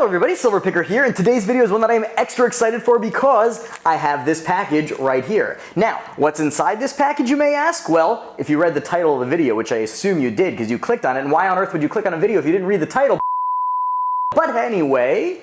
Hello everybody, Silver Picker here, and today's video is one that I am extra excited for because I have this package right here. Now, what's inside this package, you may ask? Well, if you read the title of the video, which I assume you did because you clicked on it, and why on earth would you click on a video if you didn't read the title? But anyway,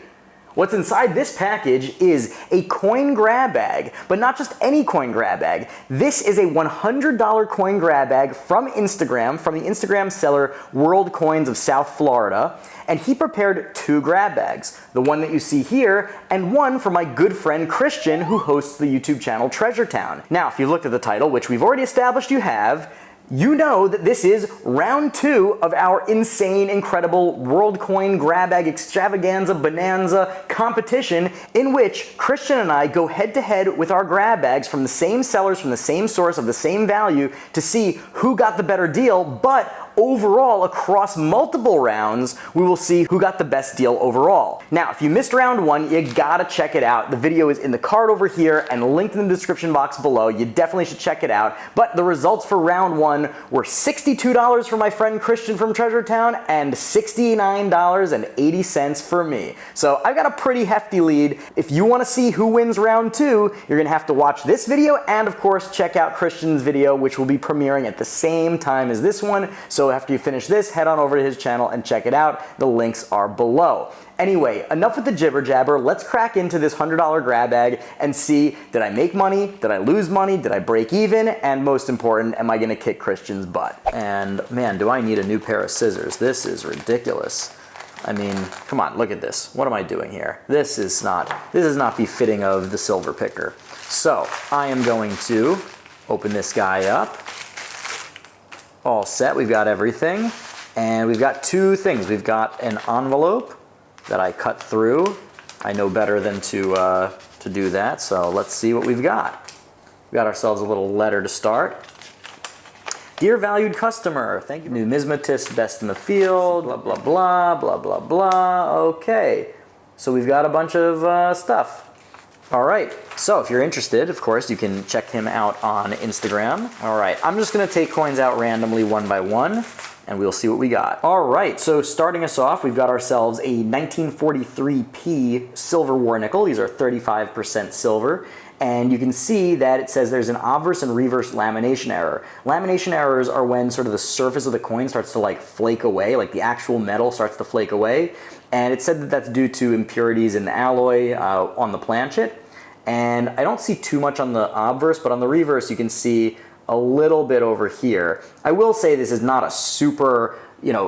what's inside this package is a coin grab bag, but not just any coin grab bag. This is a $100 coin grab bag from Instagram, from the Instagram seller World Coins of South Florida, and he prepared two grab bags, the one that you see here, and one for my good friend Christian, who hosts the YouTube channel Treasure Town. Now, if you looked at the title, which we've already established you have, you know that this is round two of our insane, incredible World Coin Grab Bag Extravaganza Bonanza competition, in which Christian and I go head to head with our grab bags from the same sellers, from the same source, of the same value, to see who got the better deal. But overall, across multiple rounds, we will see who got the best deal overall. Now, if you missed round one, you gotta check it out. The video is in the card over here and linked in the description box below. You definitely should check it out. But the results for round one were $62 for my friend Christian from Treasure Town and $69.80 for me. So I've got a pretty hefty lead. If you wanna see who wins round two, you're gonna have to watch this video and of course check out Christian's video, which will be premiering at the same time as this one. So after you finish this, head on over to his channel and check it out. The links are below. Anyway, enough with the jibber jabber. Let's crack into this $100 grab bag and see, did I make money? Did I lose money? Did I break even? And most important, am I gonna kick Christian's butt? And man, do I need a new pair of scissors. This is ridiculous. I mean, come on, look at this. What am I doing here? This is not befitting of the Silver Picker. So I am going to open this guy up. All set, we've got everything, and we've got two things. We've got an envelope that I cut through. I know better than to do that, so let's see what we've got. We got ourselves a little letter to start. Dear valued customer, thank you, numismatist best in the field, blah, blah, blah, blah, blah, blah. Okay, so we've got a bunch of stuff. All right, so if you're interested, of course, you can check him out on Instagram. All right, I'm just gonna take coins out randomly one by one, and we'll see what we got. All right, so starting us off, we've got ourselves a 1943p silver war nickel. These are 35% silver. And you can see that it says there's an obverse and reverse lamination error. Lamination errors are when sort of the surface of the coin starts to like flake away, like the actual metal starts to flake away. And it said that that's due to impurities in the alloy on the planchet. And I don't see too much on the obverse, but on the reverse you can see a little bit over here. I will say this is not a super,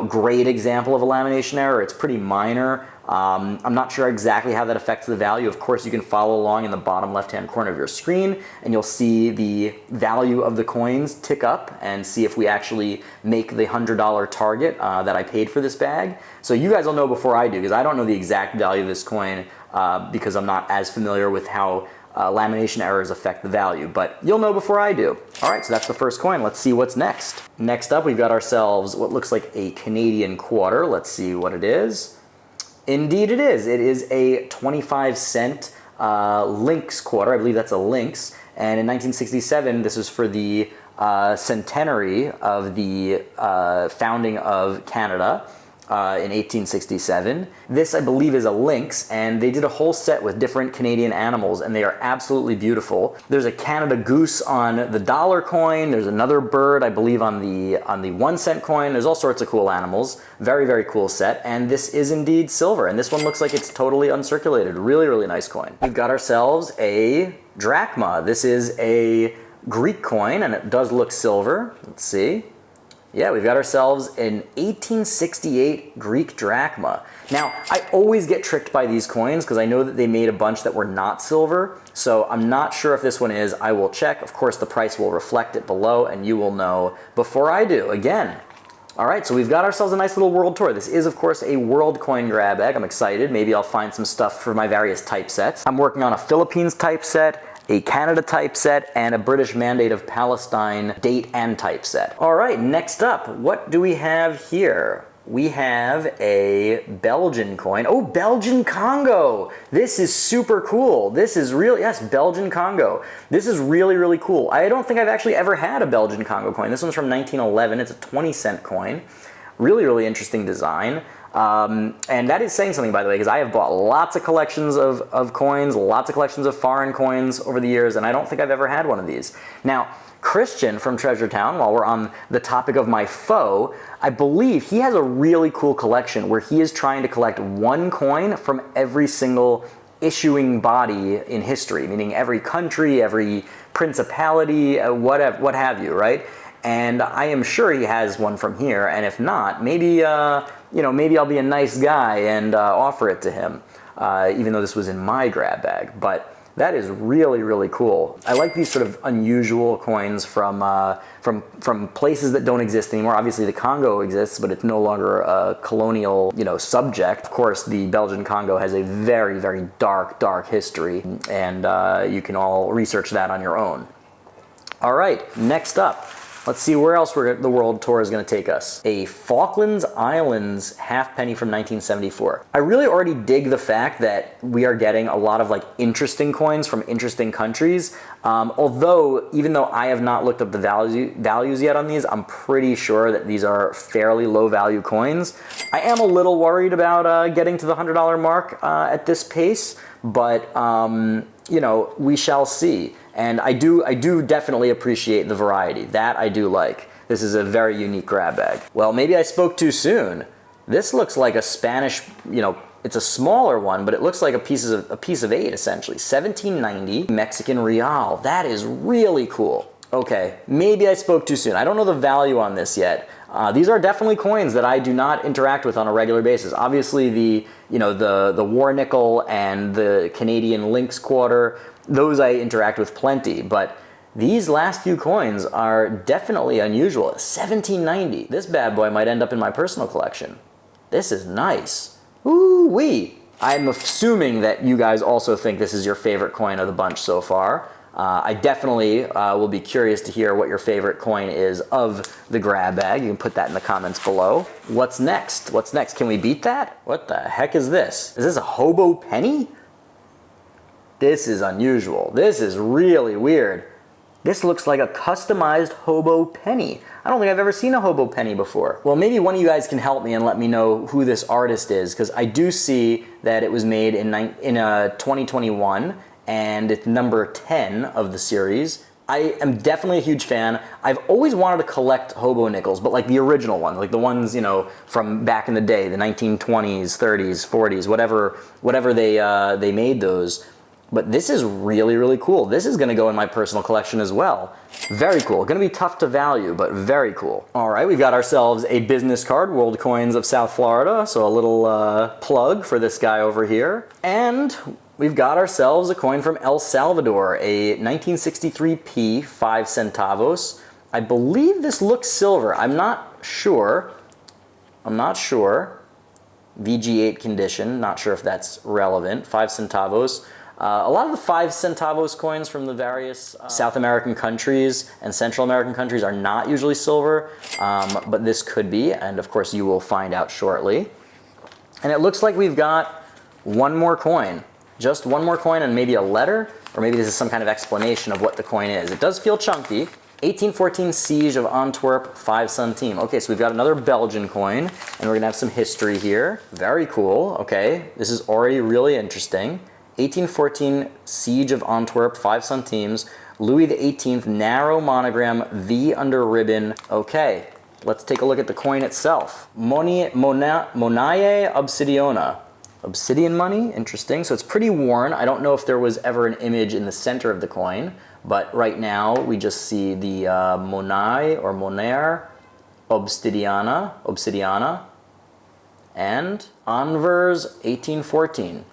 great example of a lamination error. It's pretty minor. I'm not sure exactly how that affects the value. Of course, you can follow along in the bottom left-hand corner of your screen, and you'll see the value of the coins tick up and see if we actually make the $100 target that I paid for this bag. So you guys will know before I do, because I don't know the exact value of this coin because I'm not as familiar with how lamination errors affect the value, but you'll know before I do. All right, so that's the first coin. Let's see what's next. Next up, we've got ourselves what looks like a Canadian quarter. Let's see what it is. Indeed it is. It is a 25-cent Lynx quarter. I believe that's a Lynx. And in 1967, this was for the centenary of the founding of Canada. In 1867. This, I believe, is a lynx, and they did a whole set with different Canadian animals, and they are absolutely beautiful. There's a Canada goose on the dollar coin. There's another bird, I believe, on the 1 cent coin. There's all sorts of cool animals. Very, very cool set, and this is indeed silver, and this one looks like it's totally uncirculated. Really, really nice coin. We've got ourselves a drachma. This is a Greek coin, and it does look silver. Let's see. Yeah, we've got ourselves an 1868 Greek drachma. Now, I always get tricked by these coins because I know that they made a bunch that were not silver, so I'm not sure if this one is. I will check. Of course, the price will reflect it below, and you will know before I do. Again. All right, so we've got ourselves a nice little world tour. This is, of course, a world coin grab bag. I'm excited. Maybe I'll find some stuff for my various typesets. I'm working on a Philippines typeset, a Canada typeset, and a British Mandate of Palestine date and typeset. All right, next up, what do we have here? We have a Belgian coin. Oh, Belgian Congo. This is super cool. This is really, yes, Belgian Congo. This is really, really cool. I don't think I've actually ever had a Belgian Congo coin. This one's from 1911. It's a 20-cent coin. Really, really interesting design. And that is saying something, by the way, because I have bought lots of collections of coins, lots of collections of foreign coins over the years, and I don't think I've ever had one of these. Now, Christian from Treasure Town, while we're on the topic of my foe, I believe he has a really cool collection where he is trying to collect one coin from every single issuing body in history, meaning every country, every principality, what have you, right? And I am sure he has one from here, and if not, maybe maybe I'll be a nice guy and offer it to him, even though this was in my grab bag. But that is really, really cool. I like these sort of unusual coins from places that don't exist anymore. Obviously, the Congo exists, but it's no longer a colonial, subject. Of course, the Belgian Congo has a very, very dark history, and you can all research that on your own. All right, next up. Let's see where else the world tour is going to take us. A Falklands Islands halfpenny from 1974. I really already dig the fact that we are getting a lot of interesting coins from interesting countries. Although, even though I have not looked up the values yet on these, I'm pretty sure that these are fairly low value coins. I am a little worried about getting to the $100 mark at this pace, but we shall see. And I do definitely appreciate the variety. That I do like. This is a very unique grab bag. Well, maybe I spoke too soon. This looks like a Spanish, it's a smaller one, but it looks like a piece of 8 essentially. 1790 Mexican real. That is really cool. Okay, maybe I spoke too soon. I don't know the value on this yet. These are definitely coins that I do not interact with on a regular basis. Obviously, the war nickel and the Canadian Lynx quarter, those I interact with plenty, but these last few coins are definitely unusual. 1790. This bad boy might end up in my personal collection. This is nice. Ooh-wee. I'm assuming that you guys also think this is your favorite coin of the bunch so far. I definitely will be curious to hear what your favorite coin is of the grab bag. You can put that in the comments below. What's next? What's next? Can we beat that? What the heck is this? Is this a hobo penny? This is unusual. This is really weird. This looks like a customized hobo penny. I don't think I've ever seen a hobo penny before. Well, maybe one of you guys can help me and let me know who this artist is, because I do see that it was made in 2021, and it's number 10 of the series. I am definitely a huge fan. I've always wanted to collect hobo nickels, but like the original ones, like the ones, from back in the day, the 1920s, 30s, 40s, whatever they made those. But this is really, really cool. This is gonna go in my personal collection as well. Very cool. Gonna be tough to value, but very cool. All right, we've got ourselves a business card, World Coins of South Florida. So a little plug for this guy over here. And we've got ourselves a coin from El Salvador, a 1963p, 5 centavos. I believe this looks silver. I'm not sure. VG8 condition, not sure if that's relevant. 5 centavos. A lot of the 5 centavos coins from the various South American countries and Central American countries are not usually silver, but this could be, and of course you will find out shortly. And it looks like we've got one more coin. Just one more coin and maybe a letter, or maybe this is some kind of explanation of what the coin is. It does feel chunky. 1814 Siege of Antwerp, 5 centime. Okay, so we've got another Belgian coin, and we're gonna have some history here. Very cool, okay. This is already really interesting. 1814 Siege of Antwerp, 5 centimes. Louis XVIII, narrow monogram, V under ribbon. Okay, let's take a look at the coin itself. Monaie Obsidiana. Obsidian money, interesting. So it's pretty worn. I don't know if there was ever an image in the center of the coin, but right now we just see the Monaie or Monaire Obsidiana, and Anvers 1814.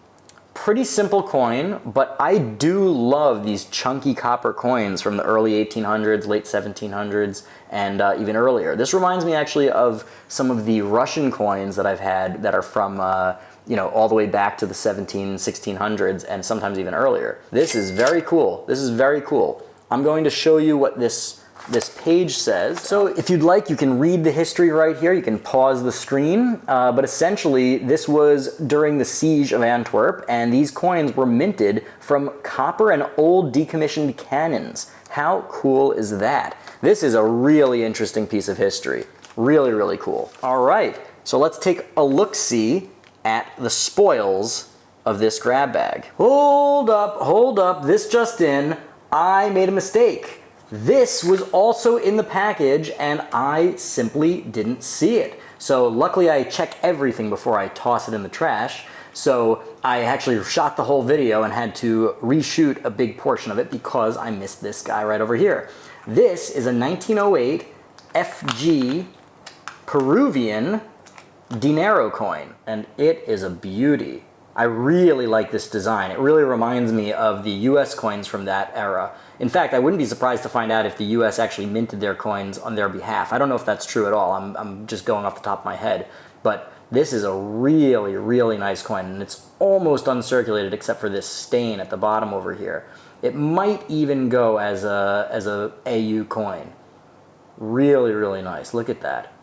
Pretty simple coin, but I do love these chunky copper coins from the early 1800s, late 1700s, and even earlier. This reminds me actually of some of the Russian coins that I've had that are from all the way back to the 1600s and sometimes even earlier. This is very cool. This is very cool. I'm going to show you what this page says. So if you'd like, you can read the history right here. You can pause the screen. But essentially, this was during the Siege of Antwerp, and these coins were minted from copper and old decommissioned cannons. How cool is that? This is a really interesting piece of history. Really, really cool. All right, So let's take a look-see at the spoils of this grab bag. Hold up, this just in. I made a mistake. This was also in the package and I simply didn't see it. So luckily I check everything before I toss it in the trash. So I actually shot the whole video and had to reshoot a big portion of it because I missed this guy right over here. This is a 1908 FG Peruvian dinero coin, and it is a beauty. I really like this design. It really reminds me of the US coins from that era. In fact, I wouldn't be surprised to find out if the US actually minted their coins on their behalf. I don't know if that's true at all. I'm just going off the top of my head. But this is a really, really nice coin, and it's almost uncirculated except for this stain at the bottom over here. It might even go as a AU coin. Really, really nice. Look at that.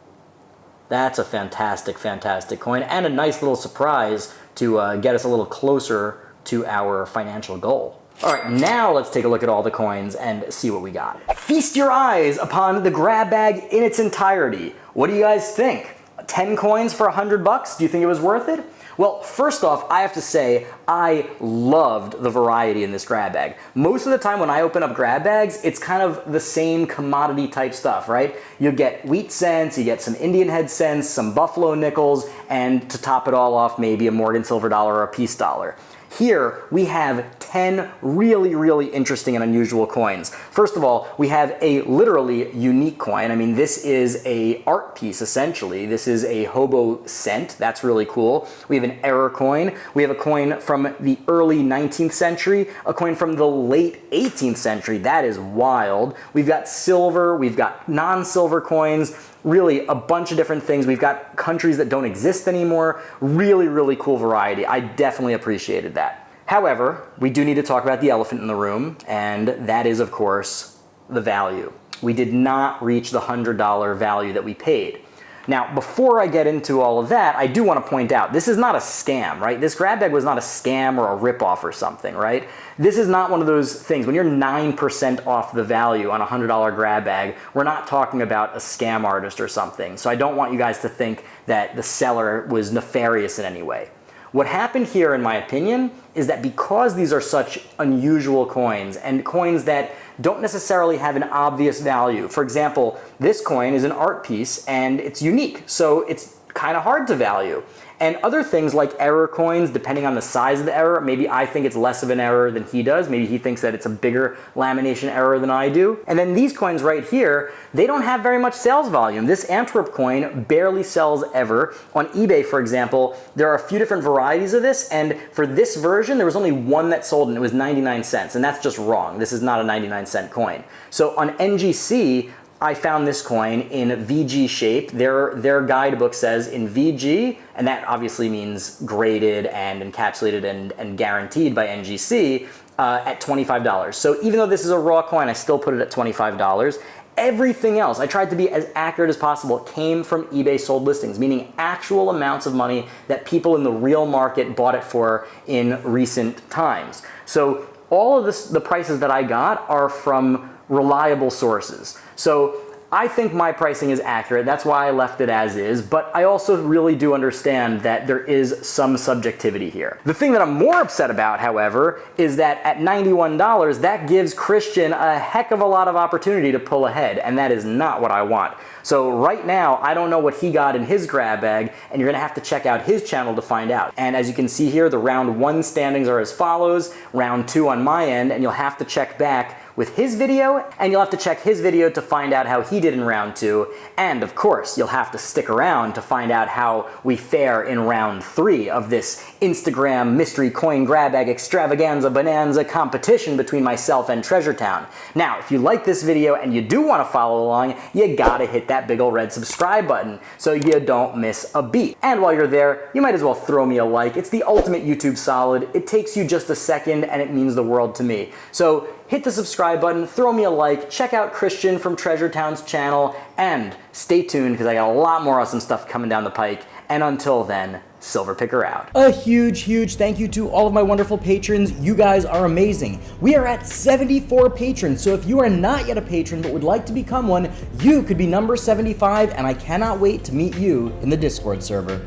That's a fantastic, fantastic coin, and a nice little surprise to get us a little closer to our financial goal. All right, now let's take a look at all the coins and see what we got. Feast your eyes upon the grab bag in its entirety. What do you guys think? 10 coins for $100? Do you think it was worth it? Well, first off, I have to say, I loved the variety in this grab bag. Most of the time when I open up grab bags, it's kind of the same commodity type stuff, right? You get wheat cents, you get some Indian head cents, some buffalo nickels, and to top it all off, maybe a Morgan silver dollar or a peace dollar. Here, we have 10 really, really interesting and unusual coins. First of all, we have a literally unique coin. I mean, this is a art piece, essentially. This is a hobo cent. That's really cool. We have an error coin. We have a coin from the early 19th century, a coin from the late 18th century. That is wild. We've got silver. We've got non-silver coins. Really a bunch of different things. We've got countries that don't exist anymore. Really, really cool variety. I definitely appreciated that. However, we do need to talk about the elephant in the room, and that is, of course, the value. We did not reach the $100 value that we paid. Now, before I get into all of that, I do want to point out, this is not a scam, right? This grab bag was not a scam or a ripoff or something, right? This is not one of those things. When you're 9% off the value on a $100 grab bag, we're not talking about a scam artist or something. So I don't want you guys to think that the seller was nefarious in any way. What happened here, in my opinion, is that because these are such unusual coins and coins that don't necessarily have an obvious value. For example, this coin is an art piece and it's unique, so it's kind of hard to value. And other things like error coins, depending on the size of the error, maybe I think it's less of an error than he does. Maybe he thinks that it's a bigger lamination error than I do. And then these coins right here, they don't have very much sales volume. This Antwerp coin barely sells ever. On eBay, for example, there are a few different varieties of this, and for this version, there was only one that sold and it was 99 cents, and that's just wrong. This is not a 99-cent coin. So on NGC, I found this coin in VG shape. Their guidebook says in VG, and that obviously means graded and encapsulated and guaranteed by NGC at $25. So even though this is a raw coin, I still put it at $25. Everything else, I tried to be as accurate as possible, came from eBay sold listings, meaning actual amounts of money that people in the real market bought it for in recent times. So all of the prices that I got are from reliable sources. So I think my pricing is accurate. That's why I left it as is, but I also really do understand that there is some subjectivity here. The thing that I'm more upset about, however, is that at $91, that gives Christian a heck of a lot of opportunity to pull ahead, and that is not what I want. So right now, I don't know what he got in his grab bag, and you're gonna have to check out his channel to find out. And as you can see here, the round 1 standings are as follows, round 2 on my end, and you'll have to check back with his video, and you'll have to check his video to find out how he did in round 2, and of course, you'll have to stick around to find out how we fare in round 3 of this Instagram mystery coin grab bag extravaganza bonanza competition between myself and Treasure Town. Now, if you like this video and you do want to follow along, you gotta hit that big ol' red subscribe button so you don't miss a beat. And while you're there, you might as well throw me a like. It's the ultimate YouTube solid. It takes you just a second and it means the world to me. So hit the subscribe button, throw me a like, check out Christian from Treasure Town's channel, and stay tuned because I got a lot more awesome stuff coming down the pike. And until then, Silver Picker out. A huge thank you to all of my wonderful patrons. You guys are amazing. We are at 74 patrons, so if you are not yet a patron but would like to become one, you could be number 75, and I cannot wait to meet you in the Discord server.